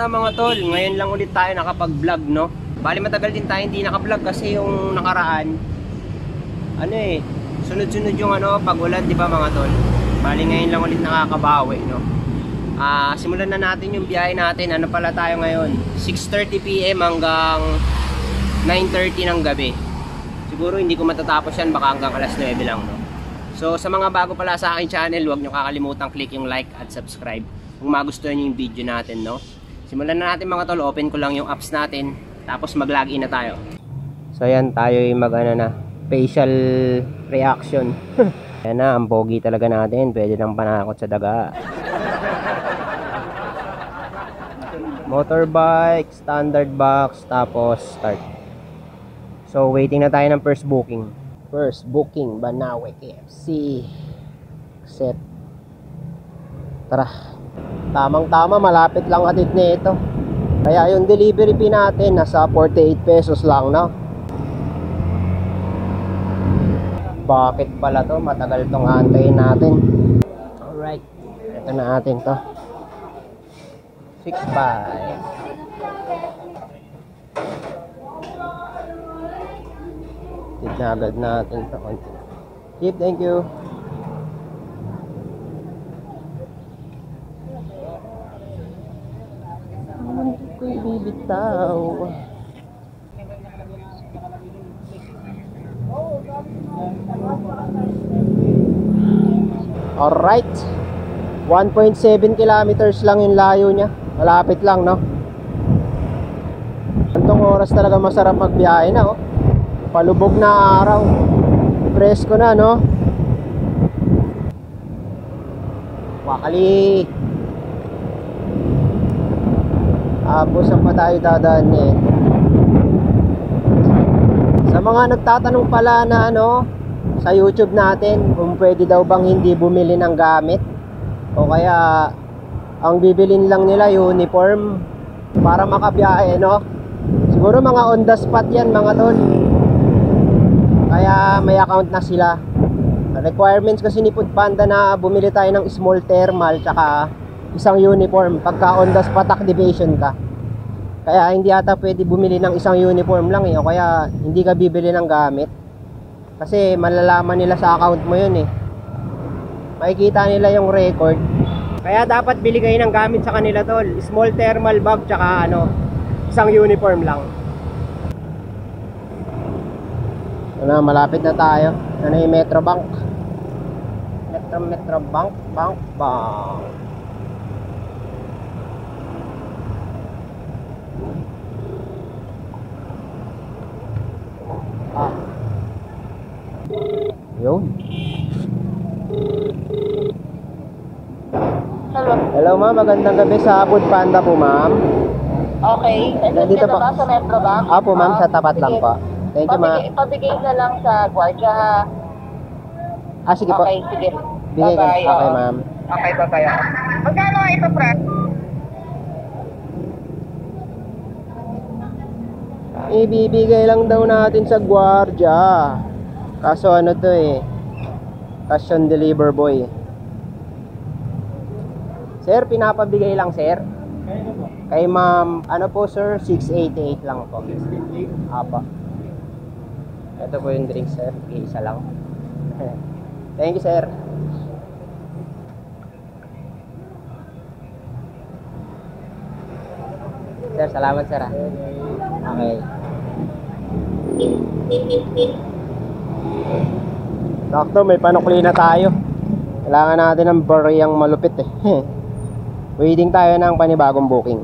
Kamusta mga tol? Ngayon lang ulit tayo nakapag-vlog, no? Bali matagal din tayo hindi naka-vlog kasi yung nakaraan sunod-sunod yung pag-ulan, di ba mga tol? Bali ngayon lang ulit nakakabawi, no? Simulan na natin yung biyahe natin. Ano pala tayo ngayon? 6:30 PM hanggang 9:30 ng gabi. Siguro hindi ko matatapos yan, baka hanggang alas 9 lang, no? So sa mga bago pala sa aking channel, huwag nyo kakalimutan click yung like at subscribe kung magustuhan nyo yung video natin, no? Simulan na natin mga tol. Open ko lang yung apps natin, tapos mag-login na tayo. So yan, tayo yung facial reaction. Yan na, ang pogi talaga natin. Pwede nang panakot sa daga. Motorbike, standard box, tapos start. So waiting na tayo ng first booking. First booking, Banawe KFC. Accept. Tara. Tamang-tama, malapit lang atid na ito. Kaya yung delivery fee natin nasa 48 pesos lang, no? Bakit pala to? Matagal tong antayin natin. Alright. Ito na atin to. 6.5. Tip na agad natin ito. Tip, thank you. Hindi ko ibibitaw. Alright. 1.7 kilometers lang yung layo niya. Malapit lang, no? Antong oras talaga masarap magbiyahe na, oh. Palubog na araw. Presko na, no? Wakali. Saan pa tayo dadaan eh? Sa mga nagtatanong pala na sa YouTube natin kung pwede daw bang hindi bumili ng gamit o kaya ang bibilin lang nila uniform para makabiyahe, no? Siguro mga on the spot yan mga tol. Kaya may account na sila. Requirements kasi ni Foodpanda na bumili tayo ng small thermal tsaka isang uniform pagka on the spot activation ka. Kaya hindi ata pwede bumili ng isang uniform lang o kaya hindi ka bibili ng gamit. Kasi malalaman nila sa account mo yun eh. Makikita nila yung record. Kaya dapat bili kayo ng gamit sa kanila tol. Small thermal bag tsaka isang uniform lang. Malapit na tayo. Yung Metro Bank. Metro Bank. Yun. Hello ma'am, magandang gabi sa Foodpanda po ma'am. Okay, nandito po sa Metro Bank? Opo ma'am, sa tapat lang po. Thank you ma'am. Pabigay na lang sa gwardiya ha. Sige po. Okay, sige. Bigay ka. Bye-bye. Okay ma'am. Okay, bye-bye. Magkano ito, pre? Ibibigay lang daw natin sa gwardiya. Kaso to cash on deliver boy. Sir, pinapabigay lang sir. Kay ma'am, po sir, 688 lang po. 688? Apa. Ito po yung drink sir, isa lang. Thank you sir. Sir, salamat sir ah. Okay. Sakto, may panukli na tayo. Kailangan natin ng bariyang malupit Waiting tayo ng panibagong booking.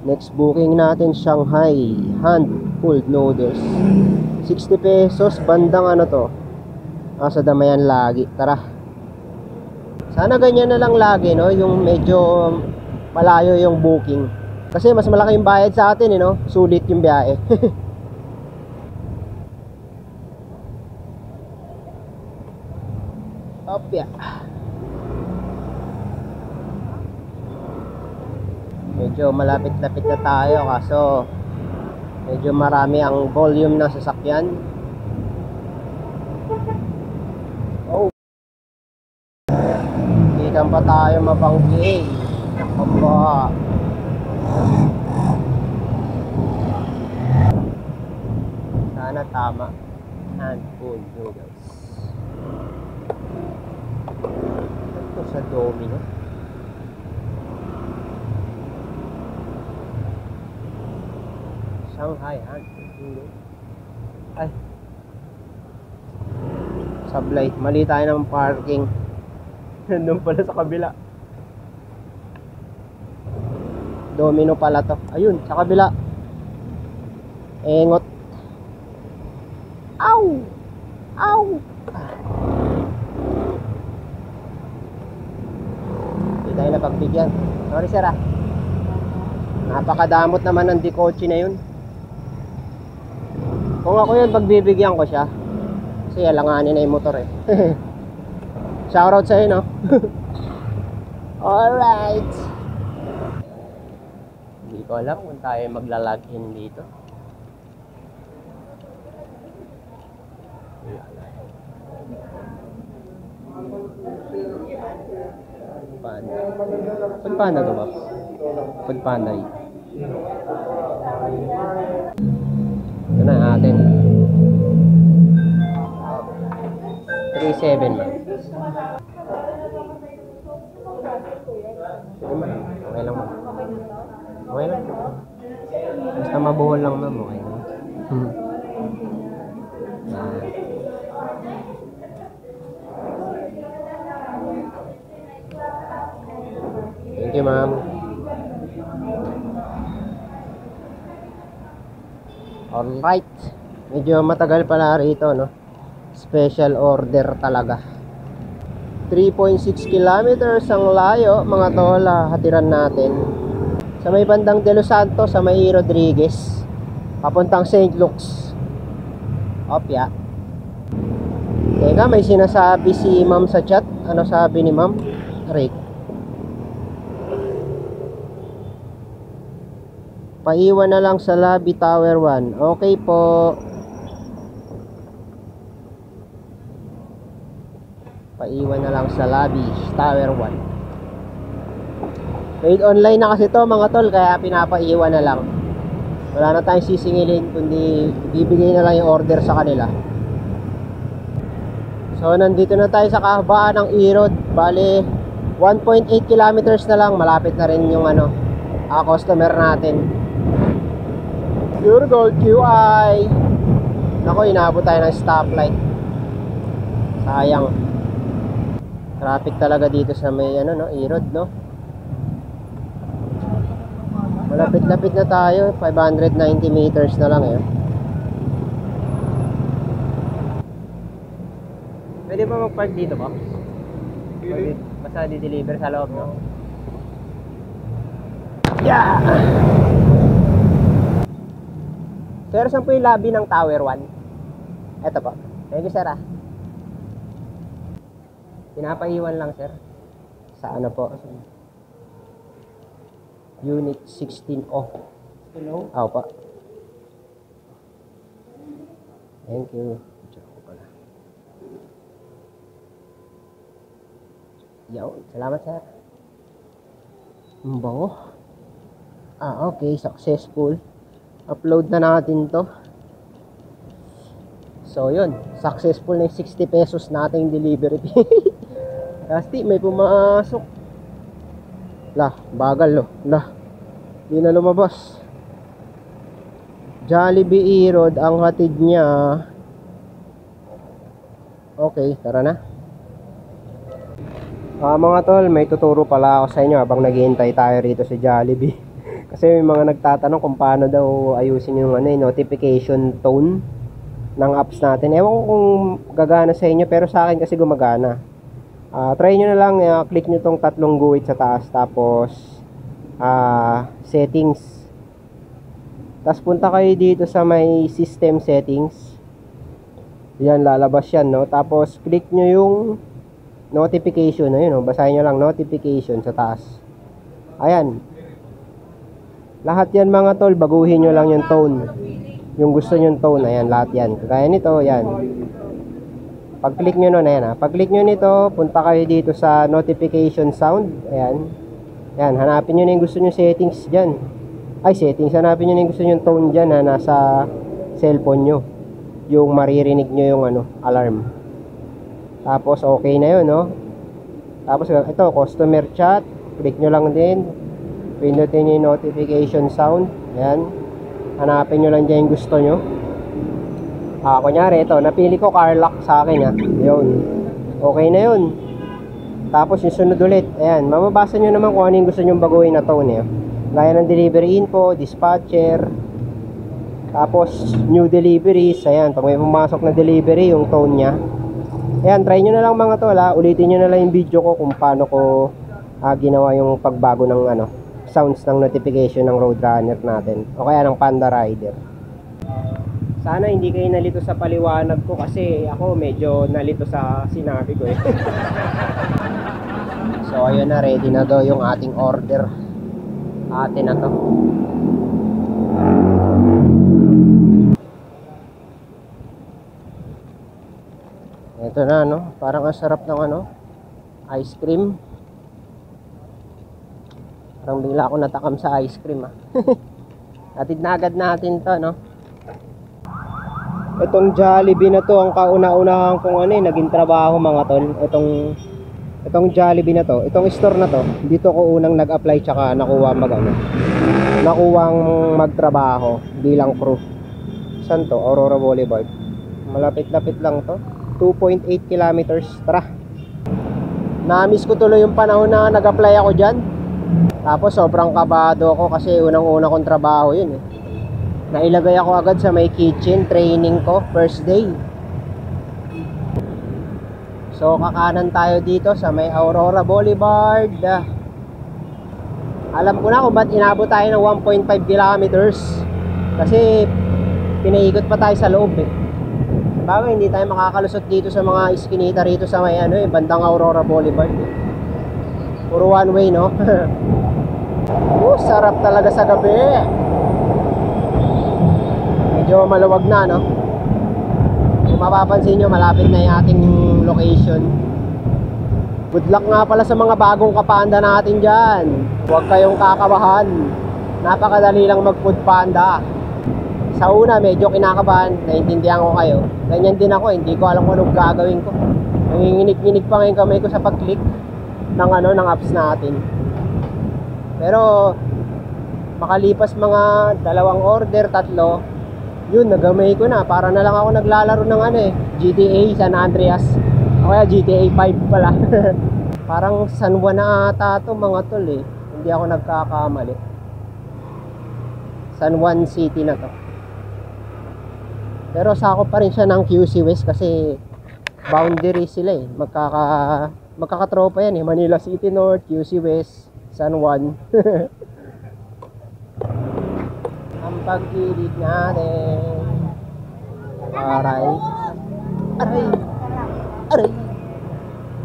Next booking natin, Shanghai hand-pulled noodles. 60 pesos, bandang to. Sa Damayan lagi. Tara. Sana ganyan na lang lagi, no? Yung medyo malayo yung booking. Kasi mas malaki yung bayad sa atin, no? Sulit yung biyahe. Opya. Medyo malapit-lapit na tayo kaso medyo marami ang volume ng sasakyan. Oh. Hindi pa tayo mabanggi. Aba. Sana tama. Handful noodles. Ito sa Domino. Shanghai handful noodles. Ay. Sablay. Mali tayo ng parking. Nandun pala sa kabila. Domino pala to. Ayun, sa kabila. Engot. Ow! Ow! Hindi tayo napagbigyan. Sorry sir ah. Napakadamot naman ng Dikochi na yun. Kung ako yun, pagbibigyan ko siya. Kasi alanganin na yung motor eh. Shoutout sa'yo no? Alright. Hindi ko alam kung tayo maglalog in dito. Panda. Food Panda to ba? Food Panda eh. Ito na atin. 3.7 ba? Sige ma. Okay lang ma. Okay lang. Basta mabuhol lang ma'am. Okay lang. Thank you, ma'am. Alright. Medyo matagal pala rito, no? Special order talaga. 3.6 kilometers ang layo, mga tol, hatiran natin. Sa may bandang De Los Santos, sa may Rodriguez. Papuntang St. Luke's. Opya. Teka, may sinasabi si ma'am sa chat. Ano sabi ni ma'am? Rick. Paiwan na lang sa lobby Tower 1. Okay po. Paiwan na lang sa lobby Tower 1. Paid online na kasi to mga tol, kaya pinapaiwan na lang. Wala na tayong sisingilin, kundi bibigay na lang yung order sa kanila. So nandito na tayo sa kahabaan ng E-Road. Bale 1.8 kilometers na lang. Malapit na rin yung customer natin. Pure Gold QI. Nako, inaabot tayo ng stoplight. Sayang. Traffic talaga dito sa may E-Road, no? Malapit-lapit na tayo. 590 meters na lang eh. Pwede ba mag-park dito ba? Basta di-deliver sa loob, no? Yeah! Sir, saan po yung lobby ng Tower 1? Eto po. Thank you, sir ah. Pinapaiwan lang, sir. Sa ano po? Unit 16 off. Hello? Oo pa. Thank you. Yo, salamat sir. Ang bango. Okay, successful. Upload na natin to. So yun, successful na yung 60 pesos nating delivery fee. Kasi may pumasok. Lah, bagal Lah, di na lumabas. Jollibee E-Road ang hatid niya. Okay, tara na. Mga tol, may tuturo pala ako sa inyo habang naghihintay tayo rito sa Jollibee. Kasi may mga nagtatanong kung paano daw ayusin yung notification tone ng apps natin. Ewan ko kung gagana sa inyo, pero sa akin kasi gumagana. Try nyo na lang, click nyo tong tatlong guhit sa taas, tapos settings. Tapos punta kayo dito sa may system settings. Yan, lalabas yan, no? Tapos click nyo yung notification, ayun, no? Basahin nyo lang notification sa taas. Ayan. Lahat yan mga tol, baguhin nyo lang yung tone. Yung gusto nyo yung tone, ayan, lahat yan. Kaya nito, yan. Pag-click nyo nun, ayan ha. Pag-click nyo nito, punta kayo dito sa notification sound. Ayan. Ayan, hanapin nyo na yung gusto nyo settings dyan. Ay, settings. Hanapin nyo na yung gusto nyo tone dyan na nasa cellphone nyo. Yung maririnig nyo yung alarm. Tapos, okay na yun, no? Tapos, ito, customer chat. Click nyo lang din. Pindutin nyo yung notification sound. Ayan. Hanapin nyo lang dyan yung gusto nyo. Kunyari, ito, napili ko car lock sa akin, ha. Yun. Okay na yun. Tapos, yung sunod ulit. Ayan. Mababasa nyo naman kung ano yung gusto nyo baguhin na tone, eh. Gaya ng delivery info, dispatcher. Tapos, new deliveries. Ayan, pag may pumasok na delivery, yung tone nya. Ayan, try nyo na lang mga tol, ha. Ulitin nyo na lang yung video ko kung paano ko ginawa yung pagbago ng sounds ng notification ng Roadrunner natin. O kaya ng Panda Rider. Sana hindi kayo nalito sa paliwanag ko kasi ako medyo nalito sa sinabi ko, eh. So, ayun na, ready na daw yung ating order. Atin na to. Ito na, no? Parang ang sarap ng ice cream. Parang bigla ako natakam sa ice cream, ah. Atid na agad natin to, no? Itong Jollibee na to, ang kauna-unahan kong naging trabaho, mga tol. Itong Jollibee na to, itong store na to, dito ko unang nag-apply tsaka nakuwang magtrabaho bilang crew. Saan to? Aurora Boulevard. Malapit-lapit lang to. 2.8 kilometers. Tara. Na-miss ko tuloy yung panahon na nag-apply ako dyan. Tapos sobrang kabado ako kasi unang-una kong trabaho yun, eh. Nailagay ako agad sa may kitchen, training ko, first day. So, kakanan tayo dito sa may Aurora Boulevard. Alam ko na kung ba't inabot tayo ng 1.5 kilometers. Kasi, pinaikot pa tayo sa loob, eh. Bagay, hindi tayo makakalusot dito sa mga iskinita rito sa may bandang Aurora Boulevard, eh. Puro one way, no? Sarap talaga sa gabi. Medyo maluwag na, no? Kung mapapansin nyo, malapit na yung ating location. Good luck nga pala sa mga bagong kapanda natin dyan. Huwag kayong kakabahan. Napakadali lang mag food panda. Sa una, medyo kinakabahan. Naintindihan ko kayo. Ganyan din ako, hindi ko alam kung anong gagawin ko. Nanginginig-nginig pa ngayon kamay ko sa pag-click ng apps natin. Pero makalipas mga 2 order, 3, yun, nagamay ko na. Para na lang ako naglalaro ng GTA San Andreas. O kaya GTA 5 pala. Parang San Juan na ata ito, mga tol, eh. Hindi ako nagkakamali. San Juan City na to. Pero sakop pa rin siya ng QC West kasi boundary sila, eh. Magkakatropa yan, eh. Manila City North, QC West, San Juan. Ang pagkilig natin. Aray. Aray. Aray.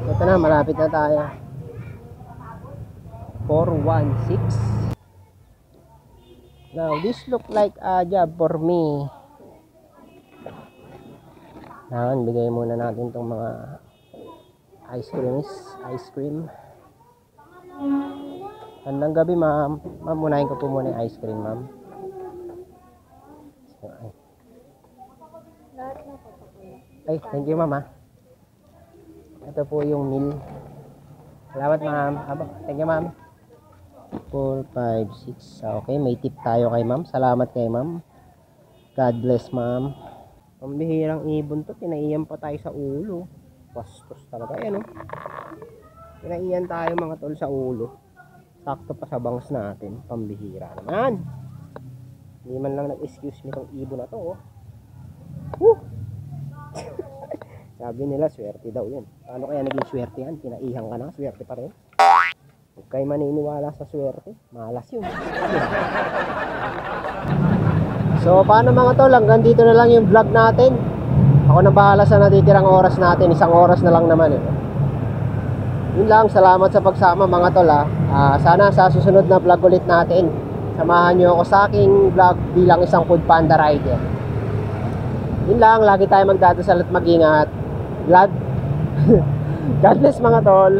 Ito na, malapit na tayo. 416. Now, this look like a job for me. Naman, bigay muna natin itong mga ice cream. Handang gabi, ma'am. Ma'am, unahin ko po muna yung ice cream, ma'am. Ay, thank you, ma'am, ha. Ito po yung meal. Salamat, ma'am. Thank you, ma'am. 4, 5, 6. Okay, may tip tayo kay ma'am. Salamat kay ma'am. God bless, ma'am. Pambihirang ibon to. Pinaiyan pa tayo sa ulo. Bastos talaga. Ayan, oh. Pinaiyan tayo, mga tol, sa ulo. Sakto pa sa bangs natin. Pambihira naman. Hindi man lang nag-excuse me tong ibon na to, oh. Woo! Sabi nila, swerte daw yan. Paano kaya naging swerte yan? Pinaihan ka na, swerte pa rin. Huwag kayo maniniwala sa swerte. Malas yun. So, paano mga tol? Hanggang dito na lang yung vlog natin. Ako na bahala sa natitirang oras natin. 1 oras na lang naman, eh. Yun lang. Salamat sa pagsama, mga tol, ha. Sana sa susunod na vlog ulit natin, samahan nyo ako sa aking vlog bilang isang food panda rider. Yun lang. Lagi tayo magdadasal at mag-ingat. God bless, mga tol.